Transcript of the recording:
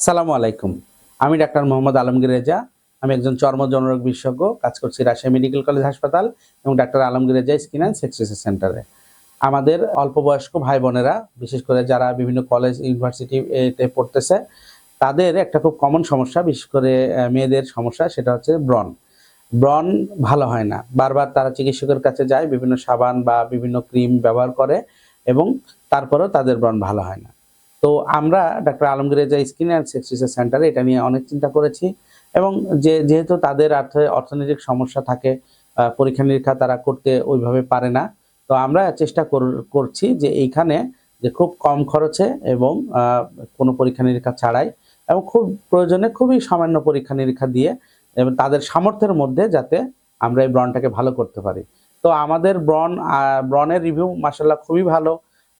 সালামু আলাইকুম। আমি ডাক্তার মোহাম্মদ আলমগীর রেজা। আমি একজন চর্ম জনরোগ বিশেষজ্ঞ, কাজ করছি রাজশাহী মেডিকেল কলেজ হাসপাতাল এবং doctor Alamgir Reza skin and sex research সেন্টারে। আমাদের অল্প বয়স্ক ভাই বোনেরা, বিশেষ করে যারা বিভিন্ন কলেজ ইউনিভার্সিটি তে পড়তেছে, তাদের একটা খুব কমন সমস্যা, বিশেষ করে মেয়েদের সমস্যা, সেটা হচ্ছে ব্রণ। ব্রণ ভালো হয় না। বারবার তারা চিকিৎসকের কাছে যায়, বিভিন্ন সাবান বা বিভিন্ন ক্রিম ব্যবহার করে এবং তারপরেও তাদের ব্রণ ভালো হয় না। তো আমরা doctor Alamgir Reza skin and sex research সেন্টারে এটা নিয়ে অনেক চিন্তা করেছি এবং যেহেতু তাদের অর্থনৈতিক সমস্যা থাকে, পরীক্ষা-নিরীক্ষা তারা করতে ওইভাবে পারে না। তো আমরা চেষ্টা করছি যে এইখানে যে খুব কম খরচে এবং কোনো পরীক্ষা-নিরীক্ষা ছাড়াই এবং খুব প্রয়োজনে খুবই সামান্য পরীক্ষা-নিরীক্ষা দিয়ে এবং তাদের সামর্থ্যের মধ্যে যাতে আমরা এই ব্রণটাকে ভালো করতে পারি। তো আমাদের ব্রণের রিভিউ মাশাআল্লাহ খুবই ভালো।